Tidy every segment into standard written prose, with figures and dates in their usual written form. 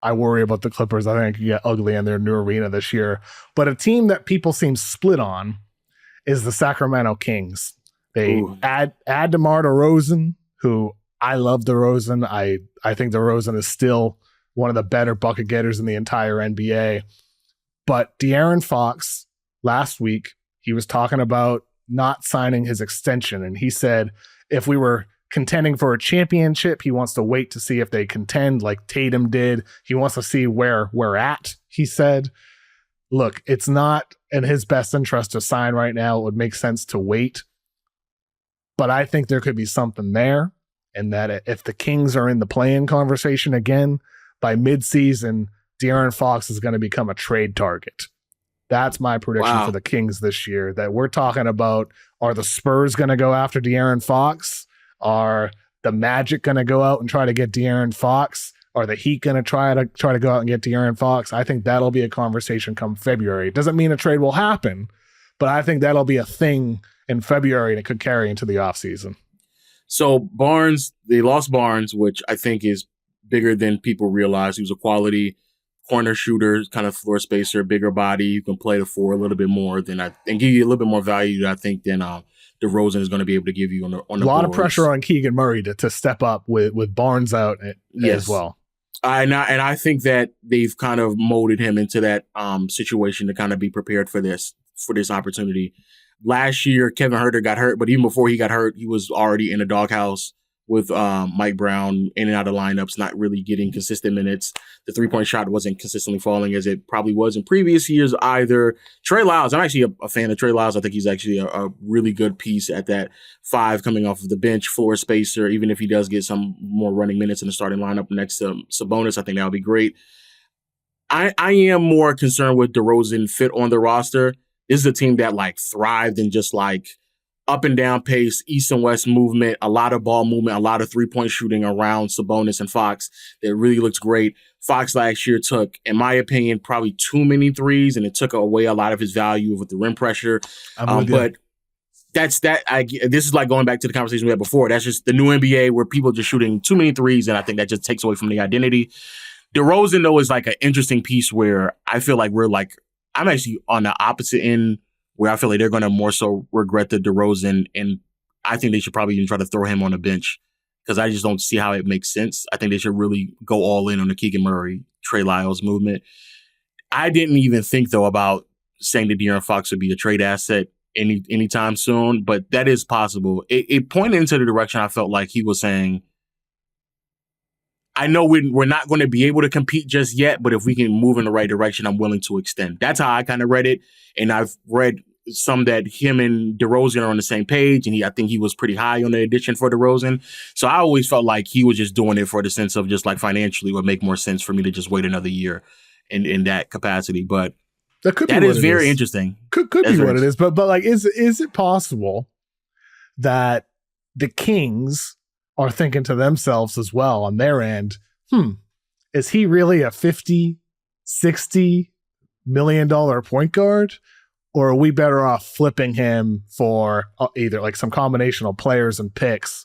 I worry about the Clippers. I think it could get ugly in their new arena this year. But a team that people seem split on is the Sacramento Kings. They add DeMar DeRozan, who I love DeRozan. I think DeRozan is still one of the better bucket getters in the entire NBA. But De'Aaron Fox, last week, he was talking about not signing his extension. And he said, if we were contending for a championship, he wants to wait to see if they contend like Tatum did. He wants to see where we're at, he said. Look, it's not in his best interest to sign right now. It would make sense to wait. But I think there could be something there, and that if the Kings are in the play-in conversation again, by midseason, De'Aaron Fox is going to become a trade target. That's my prediction for the Kings this year, that we're talking about, are the Spurs going to go after De'Aaron Fox? Are the Magic going to go out and try to get De'Aaron Fox? Are the Heat going to try to go out and get De'Aaron Fox? I think that'll be a conversation come February. It doesn't mean a trade will happen, but I think that'll be a thing in February, and it could carry into the offseason. So Barnes, they lost Barnes, which I think is bigger than people realize. He was a quality corner shooter, kind of floor spacer, bigger body. You can play the four a little bit more and give you a little bit more value, I think, than DeRozan is going to be able to give you on the a lot of pressure on Keegan Murray to step up with Barnes out as well. I think that they've kind of molded him into that situation to kind of be prepared for this opportunity. Last year, Kevin Huerter got hurt, but even before he got hurt, he was already in the doghouse with Mike Brown in and out of lineups, not really getting consistent minutes. The three-point shot wasn't consistently falling as it probably was in previous years either. Trey Lyles, I'm actually a fan of Trey Lyles. I think he's actually a really good piece at that 5 coming off of the bench, floor spacer. Even if he does get some more running minutes in the starting lineup next to Sabonis, I think that would be great. I am more concerned with DeRozan fit on the roster. This is a team that thrived in just up and down pace, east and west movement, a lot of ball movement, a lot of 3-point shooting around Sabonis and Fox that really looks great. Fox last year took, in my opinion, probably too many threes, and it took away a lot of his value with the rim pressure. But this is like going back to the conversation we had before. That's just the new NBA where people are just shooting too many threes, and I think that just takes away from the identity. DeRozan, though, is an interesting piece where I feel like I'm actually on the opposite end, where I feel like they're going to more so regret the DeRozan, and I think they should probably even try to throw him on the bench because I just don't see how it makes sense. I think they should really go all in on the Keegan Murray, Trey Lyles movement. I didn't even think, though, about saying that De'Aaron Fox would be a trade asset anytime soon, but that is possible. It pointed into the direction I felt like he was saying, I know we're not going to be able to compete just yet, but if we can move in the right direction, I'm willing to extend. That's how I kind of read it. And I've read some that him and DeRozan are on the same page, and I think he was pretty high on the addition for DeRozan. So I always felt like he was just doing it for the sense of just financially it would make more sense for me to just wait another year in that capacity. But that is very interesting. Could be what it is. But is it possible that the Kings are thinking to themselves as well on their end, is he really a $50, $60 million point guard? Or are we better off flipping him for either some combination of players and picks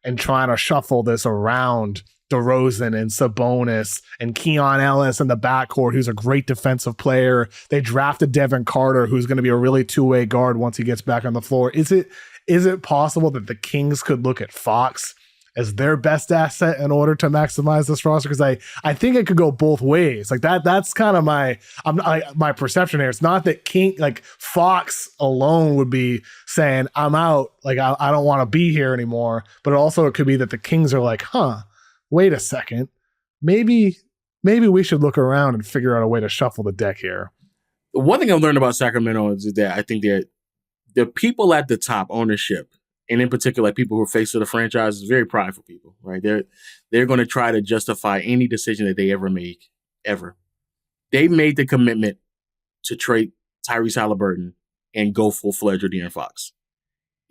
and trying to shuffle this around DeRozan and Sabonis and Keon Ellis in the backcourt, who's a great defensive player? They drafted Devin Carter, who's going to be a really two-way guard once he gets back on the floor. Is it possible that the Kings could look at Fox as their best asset in order to maximize this roster? Because I think it could go both ways. That's kind of my perception here. It's not that Fox alone would be saying, I'm out, I don't want to be here anymore. But also it could be that the Kings are wait a second, maybe we should look around and figure out a way to shuffle the deck here. One thing I've learned about Sacramento is that I think that the people at the top, ownership, and in particular, people who are face of the franchise, is very prideful people, right? They're going to try to justify any decision that they ever make, ever. They made the commitment to trade Tyrese Halliburton and go full-fledged with De'Aaron Fox.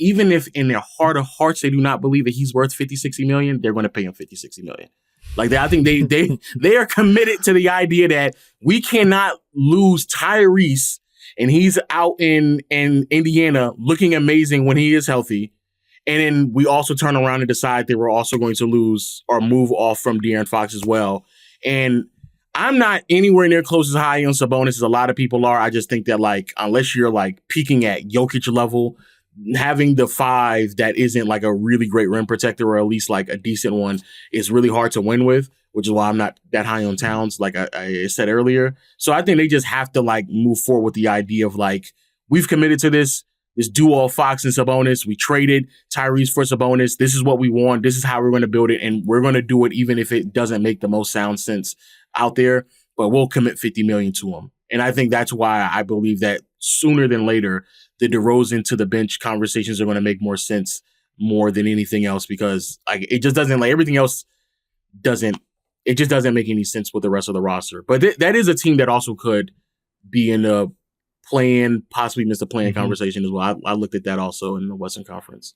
Even if in their heart of hearts they do not believe that he's worth $50-60 million, they're going to pay him $50-60 million. I think they are committed to the idea that we cannot lose Tyrese, and he's out in Indiana looking amazing when he is healthy. And then we also turn around and decide that we're also going to lose or move off from De'Aaron Fox as well. And I'm not anywhere near close as high on Sabonis as a lot of people are. I just think that, like, unless you're like peaking at Jokic level, having the 5 that isn't like a really great rim protector or at least like a decent one is really hard to win with, which is why I'm not that high on Towns, like I said earlier. So I think they just have to like move forward with the idea of like, we've committed to this duo of Fox and Sabonis. We traded Tyrese for Sabonis. This is what we want. This is how we're going to build it. And we're going to do it even if it doesn't make the most sound sense out there, but we'll commit $50 million to him. And I think that's why I believe that sooner than later, the DeRozan to the bench conversations are going to make more sense more than anything else, because like it just doesn't, like everything else it just doesn't make any sense with the rest of the roster. But that is a team that also could be in the possibly miss the play-in conversation as well. I looked at that also in the Western Conference.